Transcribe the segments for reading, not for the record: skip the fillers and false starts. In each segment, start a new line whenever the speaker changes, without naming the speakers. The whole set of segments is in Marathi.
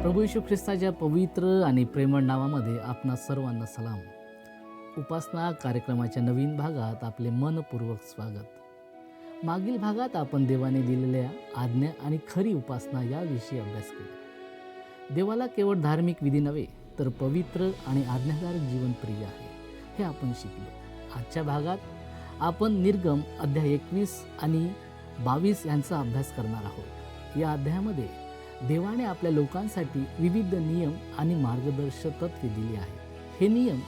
प्रभू येशू ख्रिस्ताच्या पवित्र आणि प्रेमळ नावामध्ये आपणा सर्वांना सलाम. उपासना कार्यक्रमाच्या नवीन भागात आपले मनपूर्वक स्वागत. मागील भागात आपण देवाने दिलेल्या आज्ञा आणि खरी उपासना याविषयी अभ्यास केला. देवाला केवळ धार्मिक विधी नव्हे तर पवित्र आणि आज्ञाधारक जीवन प्रिय आहे हे आपण शिकलो. आजच्या भागात आपण निर्गम अध्याय 21 आणि 22 यांचा अभ्यास करणार आहोत. या अध्यायामध्ये देवाने आपल्या लोकांसाठी विविध नियम आणि मार्गदर्शक तत्त्वे दिली आहेत. हे नियम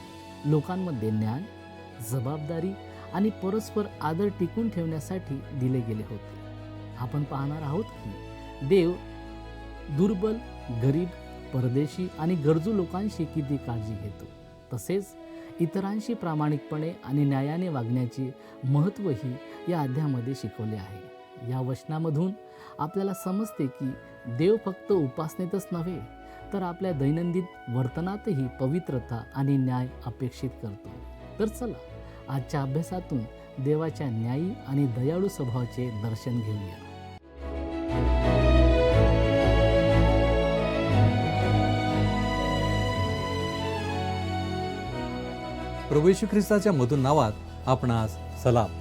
लोकांमध्ये ज्ञान, जबाबदारी आणि परस्पर आदर टिकून ठेवण्यासाठी दिले गेले होते. आपण पाहणार आहोत की देव दुर्बल, गरीब, परदेशी आणि गरजू लोकांशी किती काळजी घेतो. तसेच इतरांशी प्रामाणिकपणे आणि न्यायाने वागण्याचे महत्त्वही या अध्यायामध्ये शिकवले आहे. या वचनामधून आपल्याला समजते की देव फक्त उपासनेतच नव्हे तर आपल्या दैनंदिन वर्तनातही पवित्रता आणि न्याय अपेक्षित करतो. तर चला आजच्या अभ्यासातून देवाच्या न्यायी आणि दयाळू स्वभावाचे दर्शन घेऊया.
प्रभू येशू ख्रिस्ताच्या मधुर नावात आपणास सलाम.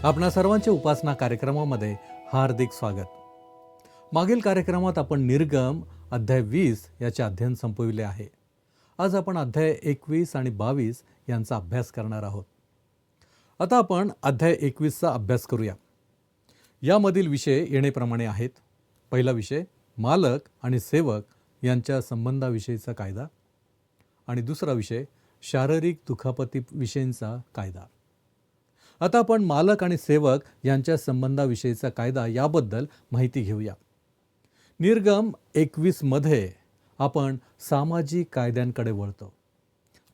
आपणा सर्वांच्या उपासना कार्यक्रमामध्ये हार्दिक स्वागत. मागील कार्यक्रमात आपण निर्गम अध्याय 20 याचे अध्ययन संपविले आहे. आज आपण अध्याय 21 आणि 22 यांचा अभ्यास करणार आहोत. आता आपण अध्याय 21चा अभ्यास करूया. यामधील विषय येणेप्रमाणे आहेत. पहिला विषय मालक आणि सेवक यांच्या संबंधाविषयीचा कायदा आणि दुसरा विषय शारीरिक दुखापतीविषयीचा कायदा. आता आपण मालक आणि सेवक यांच्या संबंधाविषयीचा कायदा याबद्दल माहिती घेऊया. निर्गम 21 मध्ये आपण सामाजिक कायद्यांकडे वळतो.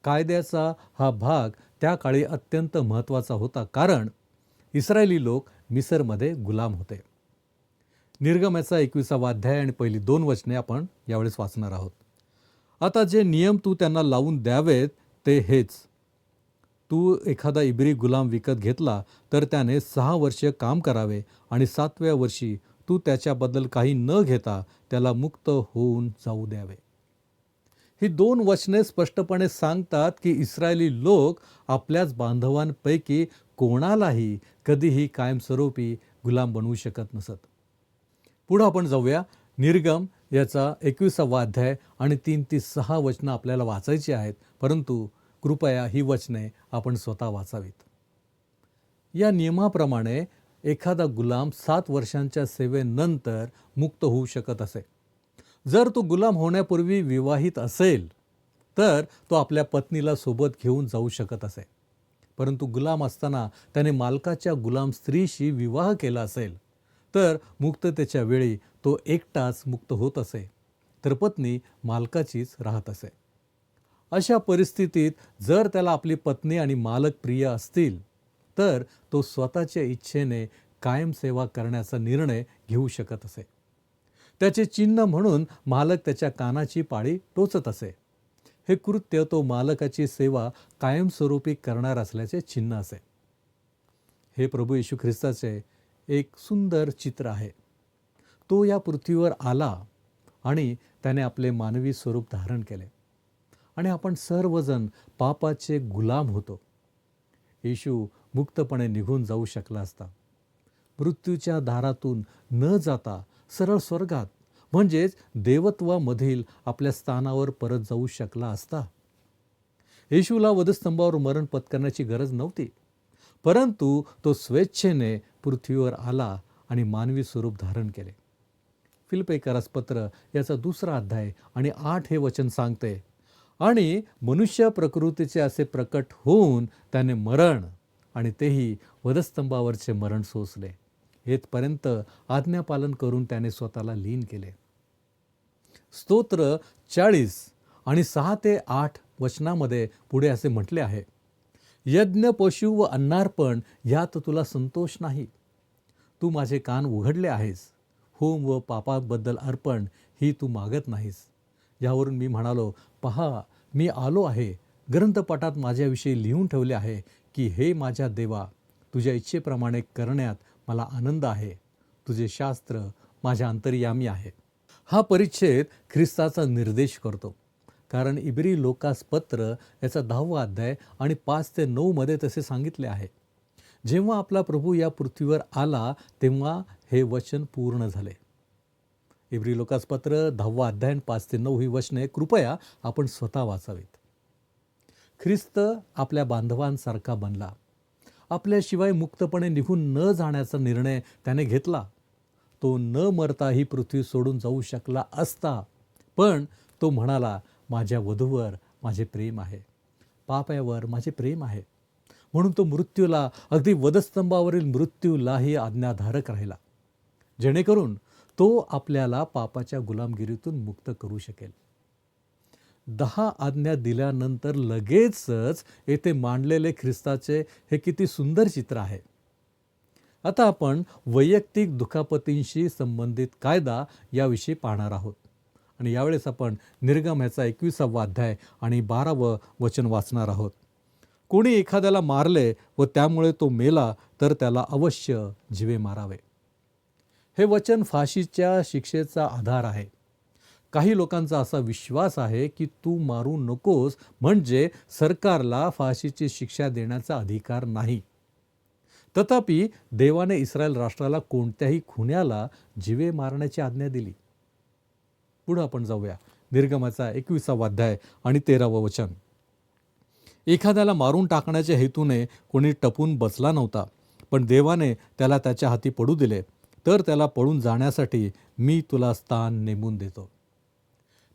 कायद्याचा हा भाग त्या काळी अत्यंत महत्त्वाचा होता, कारण इस्रायली लोक मिसरमध्ये गुलाम होते. निर्गमाचा 21वा अध्याय आणि पहिली 2 वचने आपण यावेळेस वाचणार आहोत. आता जे नियम तू त्यांना लावून द्यावेत ते हेच. तू एखादा इब्री गुलाम विकत घेतला तर त्याने 6 वर्ष काम करावे आणि 7व्या वर्षी तू त्याच्याबद्दल काही न घेता त्याला मुक्त होऊन जाऊ द्यावे. ही 2 वचने स्पष्टपणे सांगतात की इस्रायली लोक आपल्याच बांधवांपैकी कोणालाही कधीही कायमस्वरूपी गुलाम बनवू शकत नसत. पुढं आपण जाऊया. निर्गम याचा 21वा अध्याय आणि 3 ते 6 वचनं आपल्याला वाचायची आहेत, परंतु कृपया ही वचने आपण स्वतः वाचावीत. या नियमाप्रमाणे एखादा गुलाम 7 वर्षांच्या सेवेनंतर मुक्त होऊ शकत असे. जर तो गुलाम होण्यापूर्वी विवाहित असेल तर तो आपल्या पत्नीला सोबत घेऊन जाऊ शकत असे. परंतु गुलाम असताना त्याने मालकाच्या गुलाम स्त्रीशी विवाह केला असेल तर मुक्ततेच्या वेळी तो एकटाच मुक्त होत असे, तर पत्नी मालकाचीच राहत असे. अशा परिस्थितीत जर त्याला आपली पत्नी आणि मालक प्रिय असतील तर तो स्वतःच्या इच्छेने कायम सेवा करण्याचा निर्णय घेऊ शकत असे. त्याचे चिन्ह म्हणून मालक त्याच्या कानाची पाळी टोचत असे. हे कृत्य तो मालकाची सेवा कायमस्वरूपी करणार असल्याचे चिन्ह असे. हे प्रभू येशू ख्रिस्ताचे एक सुंदर चित्र आहे. तो या पृथ्वीवर आला आणि त्याने आपले मानवी स्वरूप धारण केले आणि आपण सर्वजण पापाचे गुलाम होतो. येशू मुक्तपणे निघून जाऊ शकला असता. मृत्यूच्या दारातून न जाता सरळ स्वर्गात म्हणजेच देवत्वामधील आपल्या स्थानावर परत जाऊ शकला असता. येशूला वधस्तंभावर मरण पत्करण्याची गरज नव्हती, परंतु तो स्वेच्छेने पृथ्वीवर आला आणि मानवी स्वरूप धारण केले. फिलिप्पीकरास पत्र याचा 2रा अध्याय आणि 8 हे वचन सांगते, आणि मनुष्य प्रकृतीचे असे प्रकट होऊन त्याने मरण आणि तेही वधस्तंभावरचे मरण सोसले. येथपर्यंत आज्ञापालन करून त्याने स्वतःला लीन केले. स्तोत्र 40 आणि 6 ते 8 वचनामध्ये पुढे असे म्हटले आहे, यज्ञ, पशु व अन्नार्पण यात तुला संतोष नाही. तू माझे कान उघडले आहेस. होम व पापाबद्दल अर्पण ही तू मागत नाहीस. यावरून मी म्हणालो, पहा मी आलो आहे. ग्रंथपटात माझ्याविषयी लिहून ठेवले आहे की हे माझ्या देवा, तुझ्या इच्छेप्रमाणे करण्यात मला आनंद आहे. तुझे शास्त्र माझ्या अंतर्यामी आहे. हा परिच्छेद ख्रिस्ताचा निर्देश करतो, कारण इब्री लोकास पत्र याचा 10वा अध्याय आणि 5 ते 9 मध्ये तसे सांगितले आहे. जेव्हा आपला प्रभू या पृथ्वीवर आला तेव्हा हे वचन पूर्ण झाले. इब्री लोकास पत्र 10वा अध्याय 5 ते 9 ही वचने कृपया आपण स्वतः वाचावीत. ख्रिस्त आपल्या बांधवांसारखा बनला. आपल्याशिवाय मुक्तपणे निघून न जाण्याचा निर्णय त्याने घेतला. तो न मरता ही पृथ्वी सोडून जाऊ शकला असता, पण तो म्हणाला, माझ्या वधूवर माझे प्रेम आहे, पाप्यावर माझे प्रेम आहे. म्हणून तो मृत्यूला, अगदी वधस्तंभावरील मृत्यूलाही आज्ञाधारक राहिला, जेणेकरून तो आपल्याला पापाच्या गुलामगिरीतून मुक्त करू शकेल. 10 आज्ञा दिल्यानंतर लगेचच येथे मांडलेले ख्रिस्ताचे हे किती सुंदर चित्र आहे. आता आपण वैयक्तिक दुखापतींशी संबंधित कायदा याविषयी पाहणार आहोत. आणि यावेळेस आपण निर्गम ह्याचा 21वा अध्याय आणि 12वं वचन वाचणार आहोत. कोणी एखाद्याला मारले व त्यामुळे तो मेला तर त्याला अवश्य जीवे मारावे. हे वचन फाशीच्या शिक्षेचा आधार आहे. काही लोकांचा असा विश्वास आहे की तू मारू नकोस म्हणजे सरकारला फाशीची शिक्षा देण्याचा अधिकार नाही. तथापि देवाने इस्रायल राष्ट्राला कोणत्याही खुन्याला जीवे मारण्याची आज्ञा दिली. पुढे आपण जाऊया. निर्गमाचा 21वा अध्याय आणि 13वं वचन. एखाद्याला मारून टाकण्याच्या हेतूने कोणी टपून बसला नव्हता, पण देवाने त्याला त्याच्या हाती पडू दिले, तर त्याला पळून जाण्यासाठी मी तुला स्थान नेमून देतो.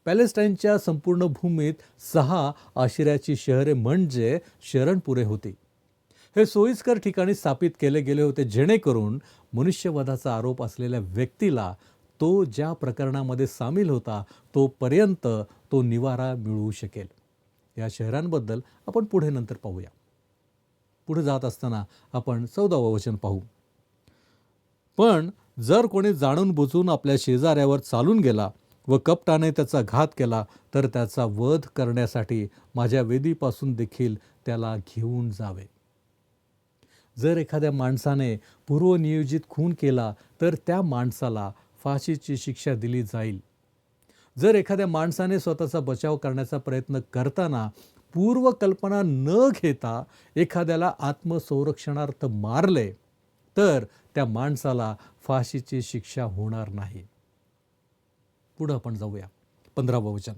पॅलेस्टाईनच्या संपूर्ण भूमीत 6 आशिऱ्याची शहरे म्हणजे शरणपुरे होती. हे सोयीस्कर ठिकाणी स्थापित केले गेले होते, जेणेकरून मनुष्यवधाचा आरोप असलेल्या व्यक्तीला तो ज्या प्रकरणामध्ये सामील होता तोपर्यंत तो निवारा मिळवू शकेल. या शहरांबद्दल आपण पुढे नंतर पाहूया. पुढे जात असताना आपण 14वं वचन पाहू. पण जर कोणी जाणून बुजून आपल्या शेजाऱ्यावर चालून गेला व कपटाने त्याचा घात केला तर त्याचा वध करण्यासाठी माझ्या वेदीपासून देखील त्याला घेऊन जावे. जर एखाद्या माणसाने पूर्वनियोजित खून केला तर त्या माणसाला फाशीची शिक्षा दिली जाईल. जर एखाद्या माणसाने स्वतःचा बचाव करण्याचा प्रयत्न करताना पूर्वकल्पना न घेता एखाद्याला आत्मसंरक्षणार्थ मारले तर त्या माणसाला फाशीची शिक्षा होणार नाही. पुढे आपण जाऊया. 15वं वचन.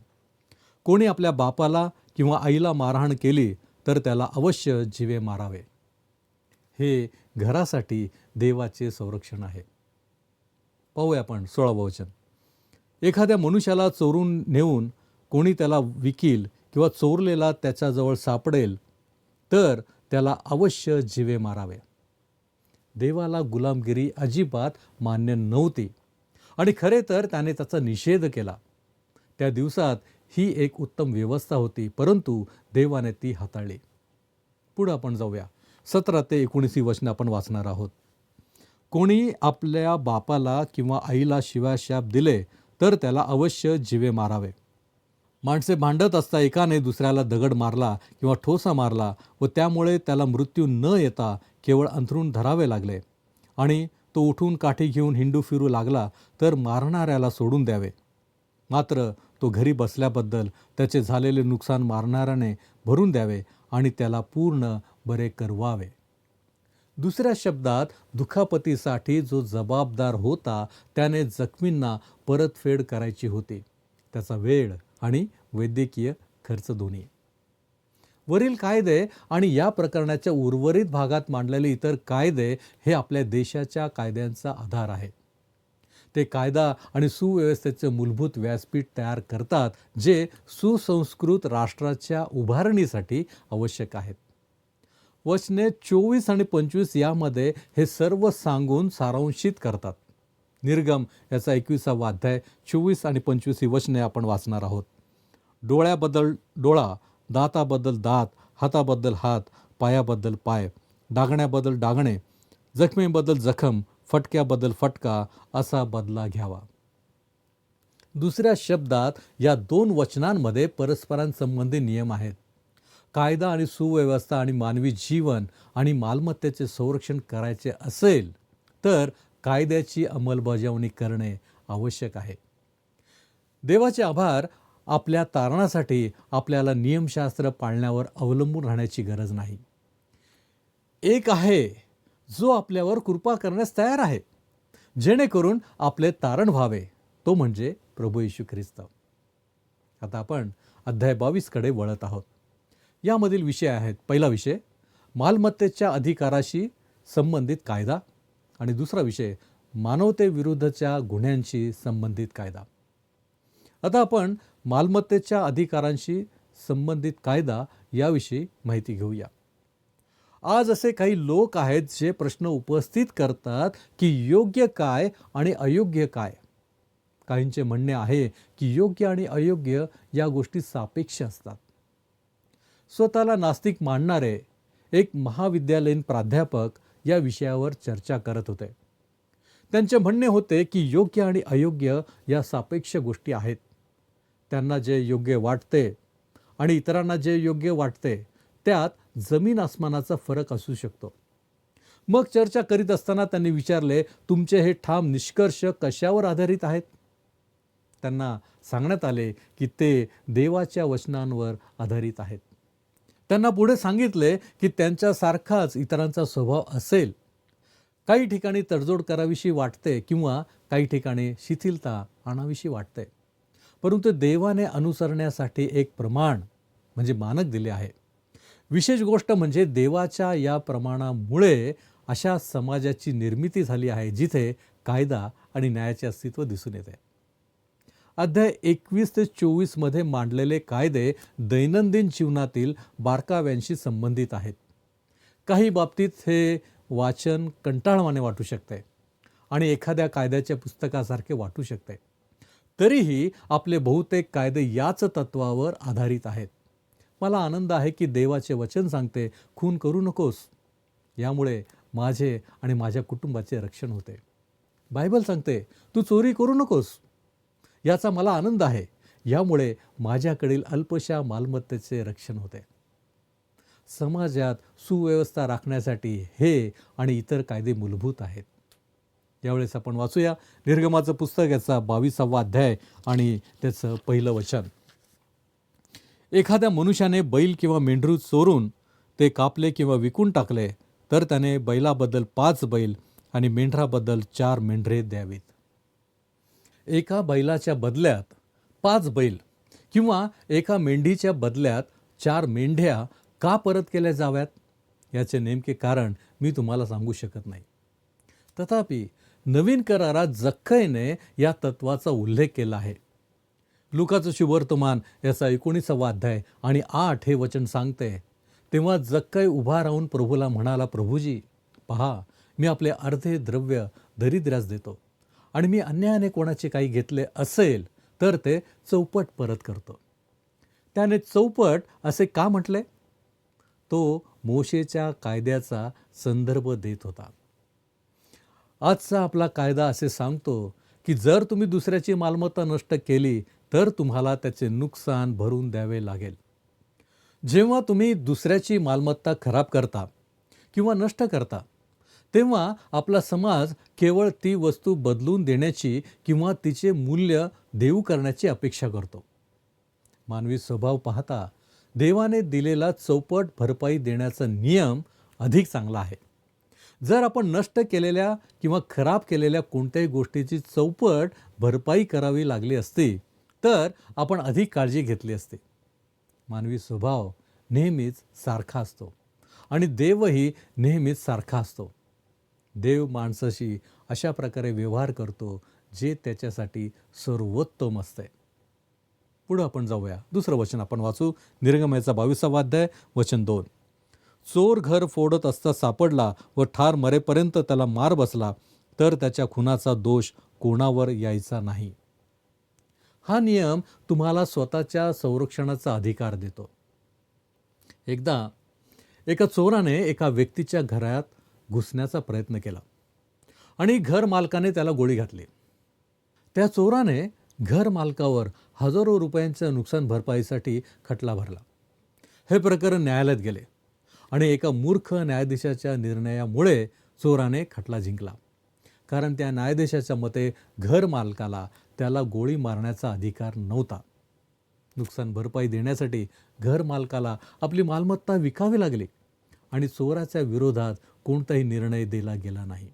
कोणी आपल्या बापाला किंवा आईला मारहाण केली तर त्याला अवश्य जीवे मारावे. हे घरासाठी देवाचे संरक्षण आहे. पाहूया आपण 16वं वचन. एखाद्या मनुष्याला चोरून नेऊन कोणी त्याला विकील किंवा चोरलेला त्याच्याजवळ सापडेल तर त्याला अवश्य जीवे मारावे. देवाला गुलामगिरी अजिबात मान्य नव्हती आणि खरे तर त्याने त्याचा निषेध केला. त्या दिवसात ही एक उत्तम व्यवस्था होती, परंतु देवाने ती हाताळली. पुढे आपण जाऊया. 17 ते 19 वचन आपण वाचणार आहोत. कोणी आपल्या बापाला किंवा आईला शिवाशाप दिले तर त्याला अवश्य जीवे मारावे. माणसे भांडत असता एकाने दुसऱ्याला दगड मारला किंवा ठोसा मारला व त्यामुळे त्याला मृत्यू न येता केवळ अंथरूण धरावे लागले आणि तो उठून काठी घेऊन हिंडू फिरू लागला तर मारणाऱ्याला सोडून द्यावे. मात्र तो घरी बसल्याबद्दल त्याचे झालेले नुकसान मारणाऱ्याने भरून द्यावे आणि त्याला पूर्ण बरे करवावे. दुसऱ्या शब्दात दुखापतीसाठी जो जबाबदार होता त्याने जखमींना परतफेड करायची होती, त्याचा वेळ आणि वैद्यकीय खर्च दोन्ही. वरील कायदे आणि या प्रकरणाच्या उर्वरित भागात मांडलेले इतर कायदे हे आपल्या देशाच्या कायद्यांचा आधार आहेत. ते कायदा आणि सुव्यवस्थेचे मूलभूत व्यासपीठ तयार करतात, जे सुसंस्कृत राष्ट्राच्या उभारणीसाठी आवश्यक आहेत. वचने 24 आणि 25 यामध्ये हे सर्व सांगून सारांशित करतात. निर्गम याचा 21वा अध्याय 24 आणि 25 ही वचने आपण वाचणार आहोत. डोळ्याबद्दल डोळा, दाताबद्दल दात, हाताबद्दल हात, पायाबद्दल पाय, डागण्याबद्दल डागणे, जखमेबद्दल जखम, फटक्याबद्दल फटका असा बदला घ्यावा. दुसऱ्या शब्दात या 2 वचनांमध्ये परस्परांसंबंधी नियम आहेत. कायदा आणि सुव्यवस्था आणि मानवी जीवन आणि मालमत्तेचे संरक्षण करायचे असेल तर कायद्याची अंमलबजावणी करणे आवश्यक आहे. देवाचे आभार आपल्या तारणासाठी आपल्याला नियमशास्त्र पाळण्यावर अवलंबून राहण्याची गरज नाही. एक आहे जो आपल्यावर कृपा करण्यास तयार आहे, जेणेकरून आपले तारण व्हावे, तो म्हणजे प्रभू येशू ख्रिस्त. आता आपण अध्याय 22 कडे वळत आहोत. यामधील विषय आहेत, पहिला विषय मालमत्तेच्या अधिकाराशी संबंधित कायदा, आणि दुसरा विषय मानवतेविरुद्धच्या गुन्ह्यांशी संबंधित कायदा. आता आपण मालमत्तेच्या अधिकारांशी संबंधित कायदा याविषयी माहिती घेऊया. आज असे काही लोक आहेत जे प्रश्न उपस्थित करतात की योग्य काय आणि अयोग्य काय. काहींचे म्हणणे आहे की योग्य आणि अयोग्य या गोष्टी सापेक्ष असतात. स्वतःला नास्तिक मानणारे एक महाविद्यालयीन प्राध्यापक या विषयावर चर्चा करत होते. त्यांचे म्हणणे होते की योग्य आणि अयोग्य या सापेक्ष गोष्टी आहेत. त्यांना जे योग्य वाटते आणि इतरांना जे योग्य वाटते त्यात जमीन आसमानाचा फरक असू शकतो. मग चर्चा करीत असताना त्यांनी विचारले, तुमचे हे ठाम निष्कर्ष कशावर आधारित आहेत? त्यांना सांगण्यात आले की ते देवाच्या वचनांवर आधारित आहेत. त्यांना पुढे सांगितले की त्यांच्यासारखाच इतरांचा स्वभाव असेल. काही ठिकाणी तडजोड करावीशी वाटते किंवा काही ठिकाणी शिथिलता आणावीशी वाटते, परंतु देवाने अनुसरण्यासाठी एक प्रमाण म्हणजे मानक दिले आहे. विशेष गोष्ट म्हणजे देवाच्या या प्रमाणामुळे अशा समाजाची निर्मिती झाली आहे जिथे कायदा आणि न्यायाचे अस्तित्व दिसून येते. अध्याय 21 ते 24 मध्ये मांडलेले कायदे दैनंदिन जीवनातील बारकाव्यांशी संबंधित आहेत. काही बाबतीत हे वाचन कंटाळवाणे वाटू शकते आणि एखाद्या कायद्याच्या पुस्तकासारखे वाटू शकते. तरीही आपले बहुतेक कायदे याच तत्वावर आधारित आहेत. मला आनंद आहे की देवाचे वचन सांगते, खून करू नकोस. यामुळे माझे आणि माझ्या कुटुंबाचे रक्षण होते. बायबल सांगते, तू चोरी करू नकोस. याचा मला आनंद आहे. यामुळे माझ्याकडील अल्पशा मालमत्तेचे रक्षण होते. समाजात सुव्यवस्था राखण्यासाठी हे आणि इतर कायदे मूलभूत आहेत. यावेळेस आपण वाचूया निर्गमाचं पुस्तक, याचा 22वा अध्याय आणि त्याचं पहिलं वचन. एखाद्या मनुष्याने बैल किंवा मेंढरू चोरून ते कापले किंवा विकून टाकले तर त्याने बैलाबद्दल 5 बैल आणि मेंढराबद्दल 4 मेंढरे द्यावीत. एका बैलाच्या बदल्यात 5 बैल किंवा एका मेंढीच्या बदल्यात 4 मेंढ्या का परत केल्या जाव्यात याचे नेमके कारण मी तुम्हाला सांगू शकत नाही. तथापि नवीन करारात जक्कईने या तत्वाचा उल्लेख केला आहे. लुकाचं शुभवर्तमान याचा 19वा अध्याय आणि 8 हे वचन सांगते, तेव्हा जक्कई उभा राहून प्रभूला म्हणाला, प्रभूजी पहा, मी आपले अर्धे द्रव्य दरिद्र्यास देतो आणि मी अन्यायाने कोणाचे काही घेतले असेल तर ते चौपट परत करतो. त्याने चौपट असे का म्हटले? तो मोशेच्या कायद्याचा संदर्भ देत होता. आजचा आपला कायदा असे सांगतो की जर तुम्ही दुसऱ्याची मालमत्ता नष्ट केली तर तुम्हाला त्याचे नुकसान भरून द्यावे लागेल. जेव्हा तुम्ही दुसऱ्याची मालमत्ता खराब करता किंवा नष्ट करता तेव्हा आपला समाज केवळ ती वस्तू बदलून देण्याची किंवा तिचे मूल्य देऊ करण्याची अपेक्षा करतो. मानवी स्वभाव पाहता देवाने दिलेला चौपट भरपाई देण्याचा नियम अधिक चांगला आहे. जर आपण नष्ट केलेल्या किंवा खराब केलेल्या कोणत्याही गोष्टीची चौपट भरपाई करावी लागली असती तर आपण अधिक काळजी घेतली असती. मानवी स्वभाव नेहमीच सारखा असतो आणि देवही नेहमीच सारखा असतो. देव माणसाशी अशा प्रकारे व्यवहार करतो जे त्याच्यासाठी सर्वोत्तम असते. पुढे आपण जाऊया. दुसरं वचन आपण वाचू. निर्गमनाचा 22वा अध्याय वचन 2. चोर घर फोडत असता सापडला व ठार मरेपर्यंत त्याला मार बसला तर त्याच्या खुनाचा दोष कोणावर यायचा नाही. हा नियम तुम्हाला स्वतःच्या संरक्षणाचा अधिकार देतो. एकदा एका चोराने एका व्यक्तीच्या घरात घुसण्याचा प्रयत्न केला आणि घर मालकाने त्याला गोळी घातली. त्या चोराने घर मालकावर हजारो रुपयांच्या नुकसान भरपाईसाठी खटला भरला. हे प्रकरण न्यायालयात गेले आणि एका मूर्ख न्यायाधीशाच्या निर्णयामुळे चोराने खटला जिंकला. कारण त्या न्यायाधीशाच्या मते घर मालकाला त्याला गोळी मारण्याचा अधिकार नव्हता. नुकसान भरपाई देण्यासाठी घर मालकाला आपली मालमत्ता विकावी लागली आणि चोराच्या विरोधात कोणताही निर्णय दिला गेला नाही.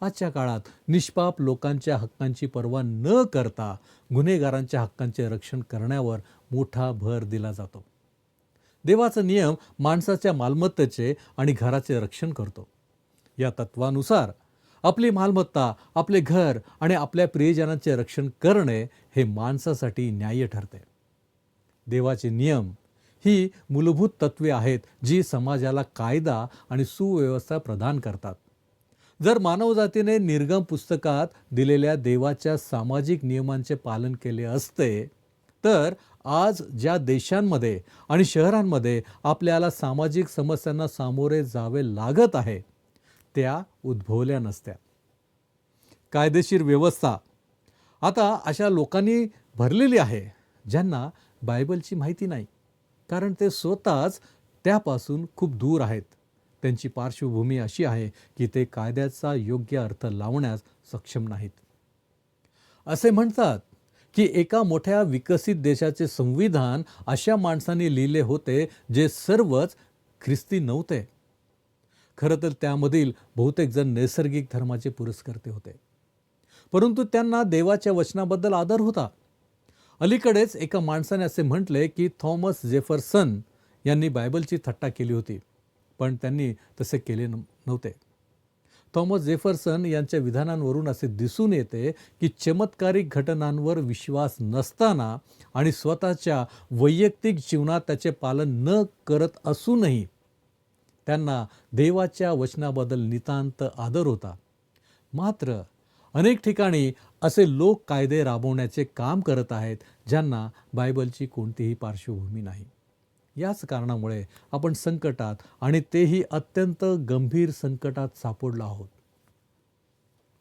आजच्या काळात निष्पाप लोकांच्या हक्कांची पर्वा न करता गुन्हेगारांच्या हक्कांचे रक्षण करण्यावर मोठा भर दिला जातो. देवाचा नियम माणसाच्या मालमत्तेचे आणि घराचे रक्षण करतो. या तत्वानुसार आपली मालमत्ता, आपले घर आणि आपल्या प्रियजनांचे रक्षण करणे हे माणसासाठी न्याय्य ठरते. देवाचे नियम ही मूलभूत तत्वे आहेत जी समाजाला कायदा आणि सुव्यवस्था प्रदान करतात. जर मानवजातीने निर्गम पुस्तकात दिलेल्या देवाच्या सामाजिक नियमांचे पालन केले असते तर आज ज्या देशांमध्ये आणि शहरांमध्ये आपल्याला सामाजिक समस्यांना सामोरे जावे लागत आहे त्या उद्भवल्या नसत्या. कायदेशीर व्यवस्था आता अशा लोकांनी भरलेली आहे ज्यांना बायबलची माहिती नाही, कारण ते स्वतःच त्यापासून खूप दूर आहेत. त्यांची पार्श्वभूमी अशी आहे की ते कायद्याचा योग्य अर्थ लावण्यास सक्षम नाहीत. असे म्हणतात की एका मोठ्या विकसित देशाचे संविधान अशा माणसांनी लिहिले होते जे सर्वच ख्रिस्ती नव्हते. खरं तर त्यामधील बहुतेक जण नैसर्गिक धर्माचे पुरस्कर्ते होते, परंतु त्यांना देवाच्या वचनाबद्दल आदर होता. अलीकडेच एका माणसाने असे म्हटले की थॉमस जेफरसन यांनी बायबलची थट्टा केली होती, पण त्यांनी तसे केले नव्हते. थॉमस जेफरसन यांच्या विधानांवरून असे दिसून येते की चमत्कारिक घटनांवर विश्वास नसताना आणि स्वतःच्या वैयक्तिक जीवनात त्याचे पालन न करत असूनही त्यांना देवाच्या वचनाबद्दल नितांत आदर होता. मात्र अनेक ठिकाणी असे लोक कायदे राबवण्याचे काम करत आहेत ज्यांना बायबलची कोणतीही पार्श्वभूमी नाही. याच कारणामुळे आपण संकटात आणि तेही अत्यंत गंभीर संकटात सापडलो आहोत.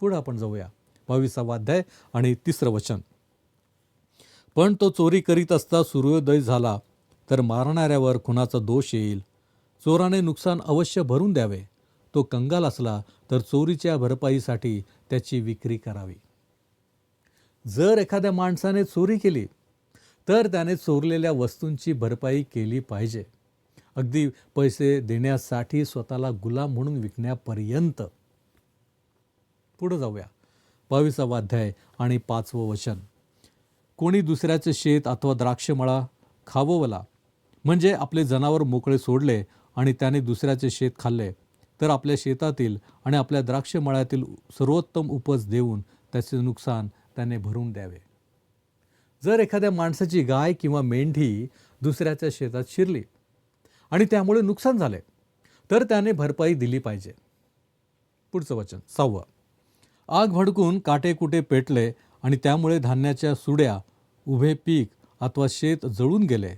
पुढे आपण जाऊया 22वा अध्याय आणि 3रं वचन. पण तो चोरी करीत असता सूर्योदय झाला तर मारणाऱ्यावर खुनाचा दोष येईल. चोराने नुकसान अवश्य भरून द्यावे. तो कंगाल असला तर चोरीच्या भरपाईसाठी त्याची विक्री करावी. जर एखाद्या माणसाने चोरी केली तर त्याने चोरलेल्या वस्तूंची भरपाई केली पाहिजे, अगदी पैसे देण्यासाठी स्वतःला गुलाम म्हणून विकण्यापर्यंत. पुढे जाऊया 22वा अध्याय आणि 5वं वचन. कोणी दुसऱ्याचे शेत अथवा द्राक्षमळा खाववला, म्हणजे आपले जनावर मोकळे सोडले आणि त्याने दुसऱ्याचे शेत खाल्ले, तर आपल्या शेतातील आणि आपल्या द्राक्षमळ्यातील सर्वोत्तम उपज देऊन त्याचे नुकसान त्याने भरून द्यावे. जर एखाद्या माणसाची गाय किंवा मेंढी दुसऱ्याच्या शेतात शिरली आणि त्यामुळे नुकसान झाले तर त्याने भरपाई दिली पाहिजे. पुढचं वचन 6. आग भडकून काटेकुटे पेटले आणि त्यामुळे धान्याच्या सुड्या, उभे पीक अथवा शेत जळून गेले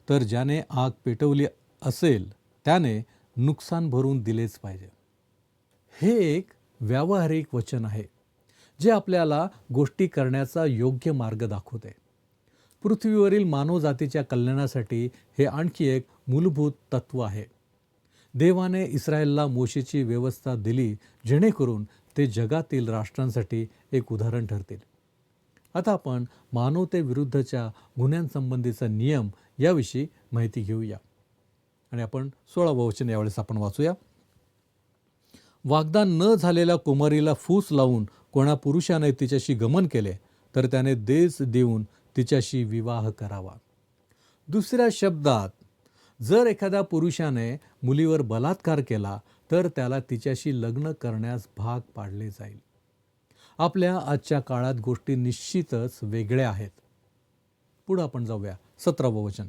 तर ज्याने आग पेटवली असेल त्याने नुकसान भरून दिलेच पाहिजे. हे एक व्यावहारिक वचन आहे जे आपल्याला गोष्टी करण्याचा योग्य मार्ग दाखवते. पृथ्वीवरील मानवजातीच्या कल्याणासाठी हे आणखी एक मूलभूत तत्व आहे. देवाने इस्रायलला मोशेची व्यवस्था दिली जेणेकरून ते जगातील राष्ट्रांसाठी एक उदाहरण ठरतील. आता आपण मानवतेविरुद्धच्या गुन्ह्यांसंबंधीचा नियम याविषयी माहिती घेऊया आणि आपण 16वं वचन यावेळेस आपण वाचूया. वागदान न झालेल्या कुमारीला फूस लावून कोणा पुरुषाने तिच्याशी गमन केले तर त्याने देश देऊन तिच्याशी विवाह करावा. दुसऱ्या शब्दात, जर एखाद्या पुरुषाने मुलीवर बलात्कार केला तर त्याला तिच्याशी लग्न करण्यास भाग पाडले जाईल. आपल्या आजच्या काळात गोष्टी निश्चितच वेगळ्या आहेत. पुढे आपण जाऊया 17वं वचन.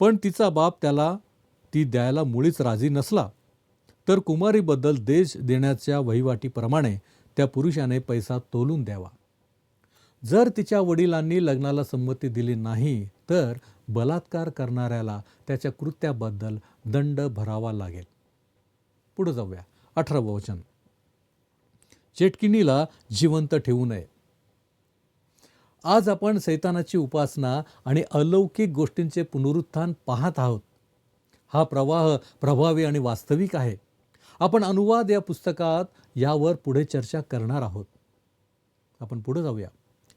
पण तिचा बाप त्याला ती द्यायला मुळीच राजी नसला तर कुमारीबद्दल देश देण्याच्या वहिवाटीप्रमाणे त्या पुरुषाने पैसा तोलून द्यावा. जर तिच्या वडिलांनी लग्नाला संमती दिली नाही तर बलात्कार करणाऱ्याला त्याच्या कृत्याबद्दल दंड भरावा लागेल. पुढे जाऊया 18वं वचन. चेटकिणीला जिवंत ठेवू नये. आज आपण सैतानाची उपासना आणि अलौकिक गोष्टींचे पुनरुत्थान पाहत आहोत. हा प्रवाह प्रभावी आणि वास्तविक आहे. आपण अनुवाद या पुस्तकात यावर पुढे चर्चा करणार आहोत. आपण पुढे जाऊया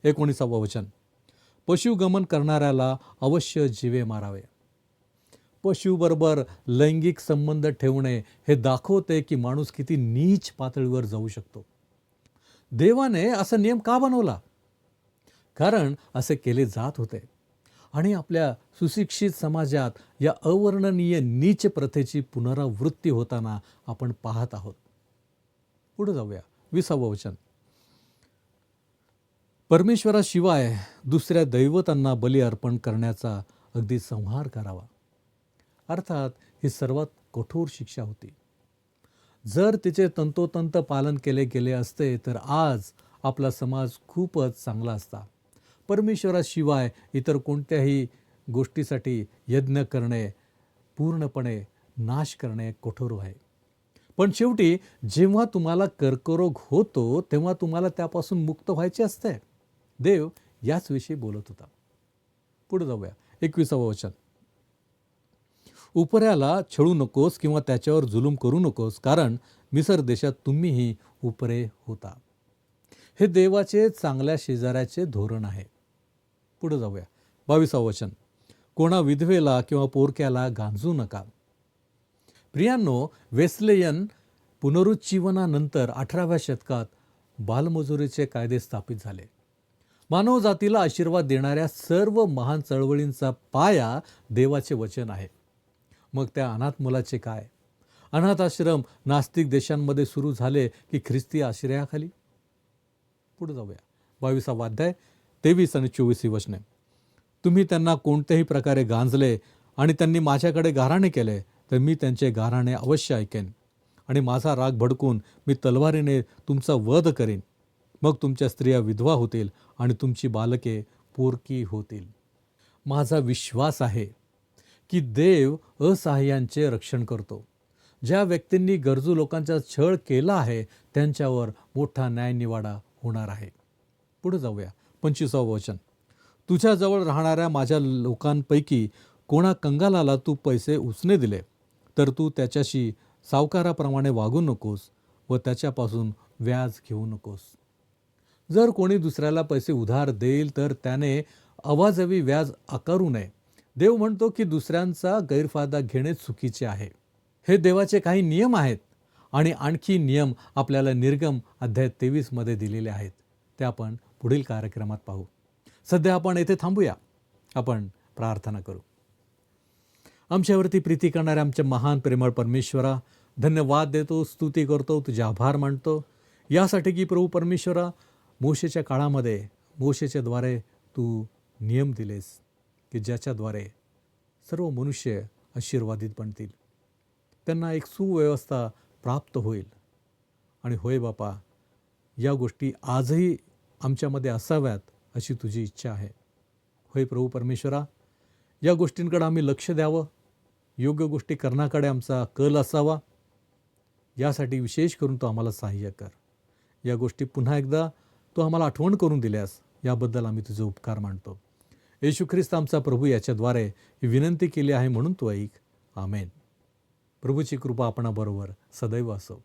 19 वचन, पशुगमन करणाऱ्याला अवश्य जीवे मारावे. पशुबरोबर लैंगिक संबंध ठेवणे हे दाखवते की माणूस किती नीच पातळीवर जाऊ शकतो. देवाने असा नियम का बनवला? कारण असे केले जात होते आणि आपल्या सुशिक्षित समाजात या अवर्णनीय नीच प्रथेची पुनरावृत्ती होताना आपण पाहत आहोत. पुढे जाऊया. 20 वचन, परमेश्वराशिवाय दुसऱ्या दैवतांना बली अर्पण करण्याचा अगदी संहार करावा. अर्थात ही सर्वात कठोर शिक्षा होती. जर तिचे तंतोतंत पालन केले गेले असते तर आज आपला समाज खूपच चांगला असता. परमेश्वराशिवाय इतर कोणत्याही गोष्टीसाठी यज्ञ करणे पूर्णपणे नाश करणे कठोर आहे. पण शेवटी जेव्हा तुम्हाला कर्करोग होतो तेव्हा तुम्हाला त्यापासून मुक्त व्हायचे असते. देव याच विषयी बोलत होता. पुढे जाऊया. 21 वचन, उपऱ्याला छळू नकोस किंवा त्याच्यावर जुलूम करू नकोस, कारण मिसर देशात तुम्हीही उपरे होता. हे देवाचे चांगल्या शेजाऱ्याचे धोरण आहे. पुढे जाऊया. 22 वचन, कोणा विधवेला किंवा पोरक्याला गांजू नका. प्रियांनो, वेस्लेयन पुनरुज्जीवनानंतर 18व्या शतकात बालमजुरीचे कायदे स्थापित झाले. मानवजातीला आशीर्वाद देणाऱ्या सर्व महान चळवळींचा पाया देवाचे वचन आहे. मग त्या अनाथ मुलाचे काय? अनाथ आश्रम नास्तिक देशांमध्ये सुरू झाले की ख्रिस्ती आश्रयाखाली? पुढे जाऊया. 22 अध्याय 23 आणि 24 वचने, तुम्ही त्यांना कोणत्याही प्रकारे गांजले आणि त्यांनी माझ्याकडे गाऱ्हाणे केले तर मी त्यांचे गाऱ्हाणे अवश्य ऐकेन आणि माझा राग भडकून मी तलवारीने तुमचा वध करीन. मग तुमच्या स्त्रिया विधवा होतील आणि तुमची बालके पोरकी होतील. माझा विश्वास आहे की देव असहाय्यांचे रक्षण करतो. ज्या व्यक्तींनी गरजू लोकांचा छळ केला आहे त्यांच्यावर मोठा न्यायनिवाडा होणार आहे. पुढे जाऊया. 25 वचन, तुझ्याजवळ राहणाऱ्या माझ्या लोकांपैकी कोणा कंगालाला तू पैसे उसने दिले तर तू त्याच्याशी सावकाराप्रमाणे वागू नकोस व त्याच्यापासून व्याज घेऊ नकोस. जर कोणी दुसऱ्याला पैसे उधार देईल तर त्याने अवाजवी व्याज आकारू नये. देव म्हणतो की दुसऱ्यांचा गैरफायदा घेणे चुकीचे आहे. हे देवाचे काही नियम आहेत आणि आणखी नियम आपल्याला निर्गम अध्याय 23 दिलेले आहेत. ते आपण पुढील कार्यक्रमात पाहू. सध्या आपण येथे थांबूया. आपण प्रार्थना करू. आमच्यावरती प्रीती करणाऱ्या आमच्या महान प्रेमळ परमेश्वरा, धन्यवाद देतो, स्तुती करतो, तुझे आभार मानतो यासाठी की प्रभू परमेश्वरा, मोशेच्या काळामध्ये मोशेच्या द्वारे तू नियम दिलेस की ज्याच्याद्वारे सर्व मनुष्य आशीर्वादित बनतील. त्यांना एक सुव्यवस्था प्राप्त होईल. आणि होय बापा, या गोष्टी आजही आमच्यामध्ये असाव्यात अशी तुझी इच्छा आहे. होय प्रभू परमेश्वरा, या गोष्टींकडे आम्ही लक्ष द्यावं, योग्य गोष्टी करण्याकडे आमचा कल असावा. यासाठी विशेष करून तो आम्हाला सहाय्य कर. या गोष्टी पुन्हा एकदा तो आम्हाला आठवण करून दिल्यास याबद्दल आम्ही तुझे उपकार मानतो. येशू ख्रिस्त आमचा प्रभू याच्याद्वारे ही विनंती केली आहे म्हणून तू ऐक. आमेन. प्रभूची कृपा आपणाबरोबर सदैव असो.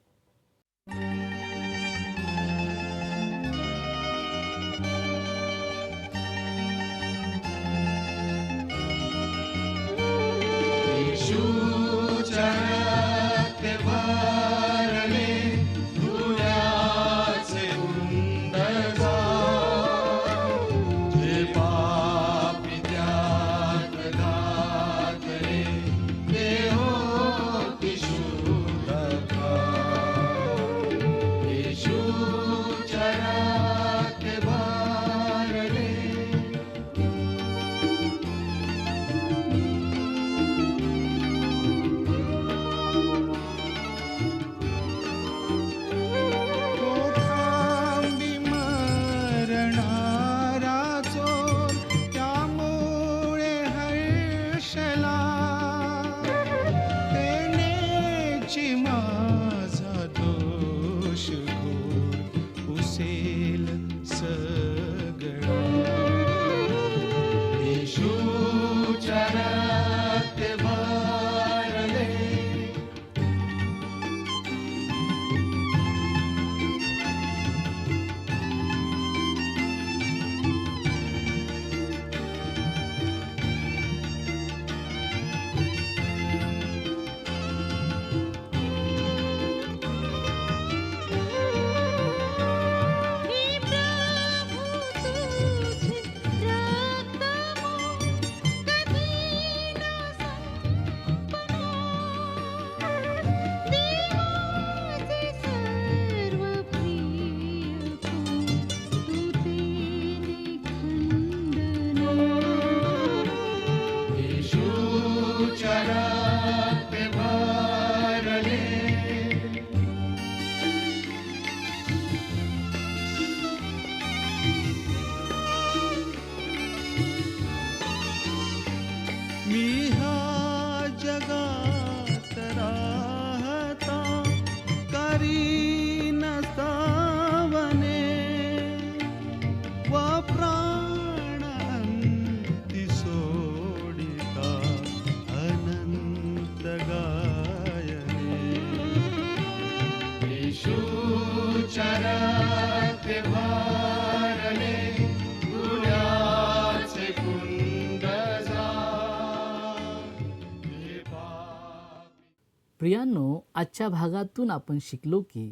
प्रियांनो, आजच्या भागातून आपण शिकलो की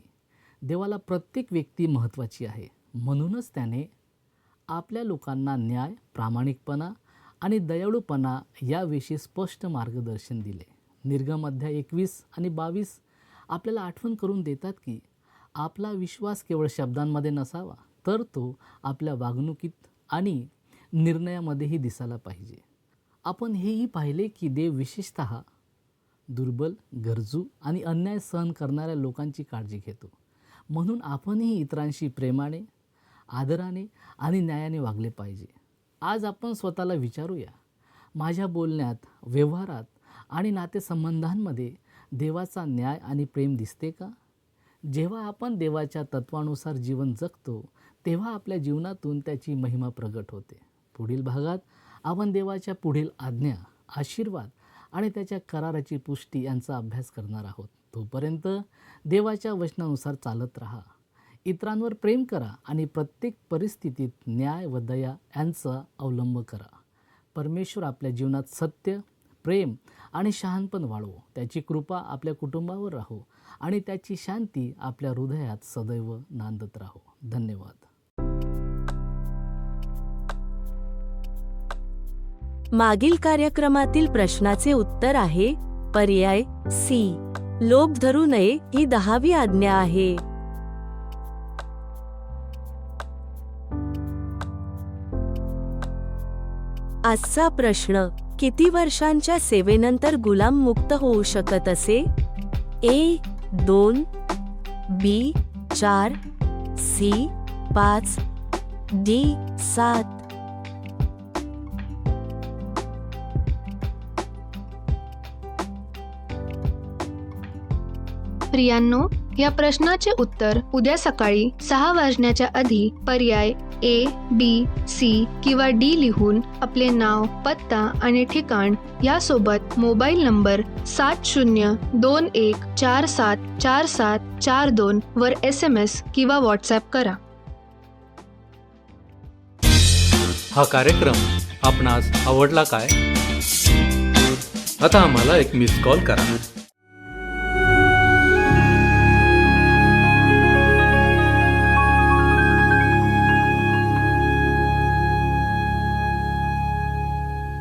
देवाला प्रत्येक व्यक्ती महत्त्वाची आहे. म्हणूनच त्याने आपल्या लोकांना न्याय, प्रामाणिकपणा आणि दयाळूपणा याविषयी स्पष्ट मार्गदर्शन दिले. निर्गम अध्याय 21 आणि 22 आपल्याला आठवण करून देतात की आपला विश्वास केवळ शब्दांमध्ये नसावा, तर तो आपल्या वागणुकीत आणि निर्णयामध्येही दिसायला पाहिजे. आपण हेही पाहिले की देव विशेषतः दुर्बल, गरजू आणि अन्याय सहन करणाऱ्या लोकांची काळजी घेतो. म्हणून आपणही इतरांशी प्रेमाने, आदराने आणि न्यायाने वागले पाहिजे. आज आपण स्वतःला विचारूया, माझ्या बोलण्यात, व्यवहारात आणि नातेसंबंधांमध्ये देवाचा न्याय आणि प्रेम दिसते का? जेव्हा आपण देवाच्या तत्वानुसार जीवन जगतो तेव्हा आपल्या जीवनातून त्याची महिमा प्रगट होते. पुढील भागात आपण देवाच्या पुढील आज्ञा, आशीर्वाद आणि त्याच्या कराराची पुष्टी यांचा अभ्यास करणार आहोत. तोपर्यंत देवाच्या वचनानुसार चालत राहा, इतरांवर प्रेम करा आणि प्रत्येक परिस्थितीत न्याय व दया यांचा अवलंब करा. परमेश्वर आपल्या जीवनात सत्य, प्रेम आणि शहाणपण वाढवो. त्याची कृपा आपल्या कुटुंबावर राहो आणि त्याची शांती आपल्या हृदयात सदैव नांदत राहो. धन्यवाद.
मागील कार्यक्रमातील प्रश्नाचे उत्तर आहे पर्याय सी. लोभ धरू नये ही 10वी आज्ञा आहे. आजचा प्रश्न, किती वर्षांच्या सेवेनंतर गुलाम मुक्त होऊ शकत असे? ए 2, बी 4, सी 5, डी 7.
प्रियांनो, या प्रश्नाचे उत्तर उद्या सकाळी 6 वाजण्याच्या आधी पर्याय ए, बी, सी किंवा डी लिहून आपले नाव, पत्ता आणि ठिकाण यासोबत मोबाईल नंबर 7021474742 वर SMS किंवा व्हॉट्सॲप करा.
हा कार्यक्रम आपणास आवडला काय? आता आम्हाला एक मिस कॉल करा.